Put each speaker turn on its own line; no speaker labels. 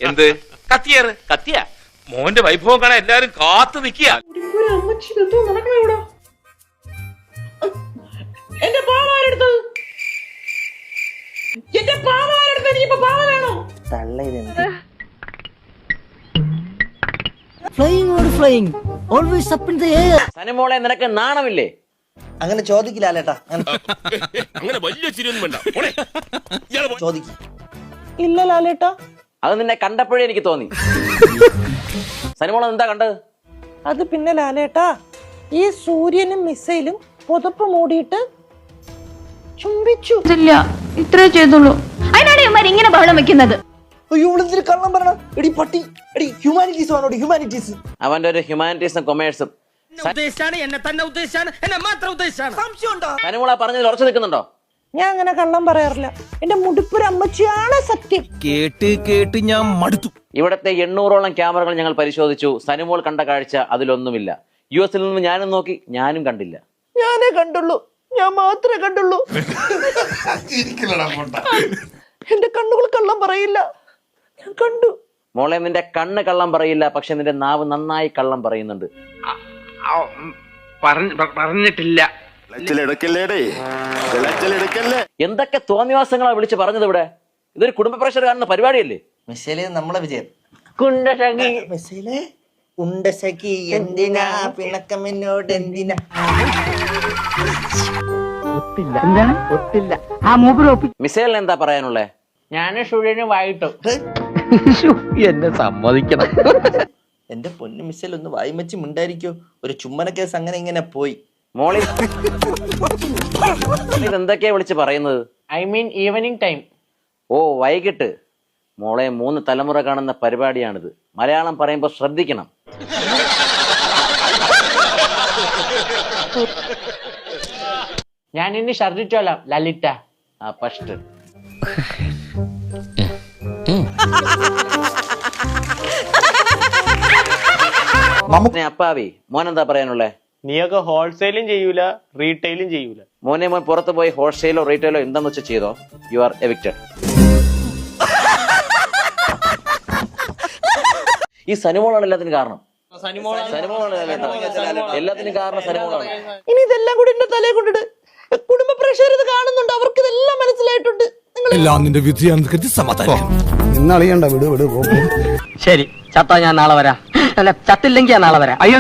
എന്ത് കത്തിയേറ് കത്തിയ മോന്റെ വൈഭവം കാണാൻ എല്ലാരും കാത്തു നിക്കുക.
സനിമോളെ നിനക്ക് നാണമില്ലേ?
അങ്ങനെ ചോദിക്കില്ലേട്ടാ,
അങ്ങനെ വലിയ ചിരിയൊന്നും വേണ്ട.
ചോദിക്കും.
ഇല്ല ലാലേട്ടാ,
അത് നിന്നെ കണ്ടപ്പോഴേ എനിക്ക് തോന്നി. സനിമോളെ എന്താ കണ്ടത്?
അത് പിന്നെ ലാലേട്ടാ, ഈ സൂര്യനും മിസൈലും പുതപ്പ് മൂടിയിട്ട് ചുംബിച്ചു.
ഇല്ല, ഇത്രേ ചെയ്തുള്ളൂ. അതിനാണ് ഇവന്മാർ ഇങ്ങനെ ബഹളം വെക്കുന്നത്.
അയ്യോ, ഇവിടെ കള്ളം പറയണം. എടി പട്ടി, എടി ഹ്യൂമാനിറ്റീസ് ആണോ? ഹ്യൂമാനിറ്റീസ്.
അവന്റെ ഒരു ഹ്യൂമാനിറ്റീസും കൊമേഴ്സും. സനിമോളെ പറഞ്ഞതിൽ ഉറച്ചു നിൽക്കുന്നുണ്ടോ?
ഞാൻ അങ്ങനെ കള്ളം പറയാറില്ല. എന്റെ മുടിപ്പൊരു അമ്മച്ചിയാണ് സത്യം.
കേട്ട് കേട്ട് ഞാൻ മടുത്തു.
ഇവിടത്തെ 800ഓളം ക്യാമറകൾ ഞങ്ങൾ പരിശോധിച്ചു. സനിമോൾ കണ്ട കാഴ്ച അതിലൊന്നുമില്ല. US-ൽ നിന്ന് ഞാനും നോക്കി, ഞാനും കണ്ടില്ല.
ഞാനേ കണ്ടുള്ളൂ, ഞാൻ മാത്രമേ കണ്ടുള്ളൂ. എന്റെ കണ്ണുകൾ കള്ളം പറയില്ല, ഞാൻ കണ്ടു.
മോളെ, നിന്റെ കണ്ണ് കള്ളം പറയില്ല, പക്ഷെ നിന്റെ നാവ് നന്നായി കള്ളം പറയുന്നുണ്ട്.
പറഞ്ഞിട്ടില്ല.
എന്തൊക്കെ തോന്നിവാസങ്ങളാ വിളിച്ച് പറഞ്ഞത് ഇവിടെ? ഇതൊരു കുടുംബ പ്രഷർ കാണുന്ന പരിപാടിയല്ലേ?
മിസൈല് നമ്മളെ വിജയം. മിസൈലേ ഉണ്ടസഖി എന്തിനാ പിണക്കമെന്നോട് എന്തിനാ?
മിസൈലിന് എന്താ പറയാനുള്ളേ?
ഞാന് ഷുഴന് വായിട്ടു.
എന്നെ സമ്മതിക്കണം.
എന്റെ പൊന്നു മിസൈൽ ഒന്ന് വായിമച്ച് മിണ്ടായിരിക്കോ? ഒരു ചുമ്മന കേസ് അങ്ങനെ ഇങ്ങനെ പോയി.
മോളി ഇതെന്തൊക്കെയാ വിളിച്ച് പറയുന്നത്?
I mean evening time.
ഓ, വൈകിട്ട്. മോളെ, 3 തലമുറ കാണുന്ന പരിപാടിയാണിത്. മലയാളം പറയുമ്പോ ശ്രദ്ധിക്കണം.
ഞാൻ ഇനി ഛർദിച്ചോളാം ലലിത.
ആ ഫസ്റ്റ് അപ്പാവി മോനെന്താ പറയാനുള്ളേ?
നീയൊക്കെ ഹോൾസെയിലും ചെയ്യൂല, റീറ്റെയിലും ചെയ്യൂല.
മോൻ പുറത്ത് പോയി ഹോൾസെയിലോ റീറ്റെയിലോ എന്താന്ന് വെച്ചാൽ ചെയ്തോ. You are evicted. ഈ സനിമോളാണ് എല്ലാത്തിനും കാരണം. എല്ലാത്തിനും കാരണം സനിമോളാണ്.
ഇനി ഇതെല്ലാം കൂടി എന്റെ തലയെ കൊണ്ടിട്ട് കുടുംബ പ്രഷർ ഇത് കാണുന്നുണ്ട്, അവർക്ക് ഇതെല്ലാം മനസ്സിലായിട്ടുണ്ട്.
എല്ലാം നിന്റെ വിധിയാണെന്ന് കരുതി സമാധാനം.
ഇന്നളിയണ്ട വിട്.
ശരി, ചത്താ ഞാൻ നാളെ വരാം. അല്ല, ചത്തില്ലെങ്കിൽ ഞാൻ നാളെ വരാം. അയ്യോ.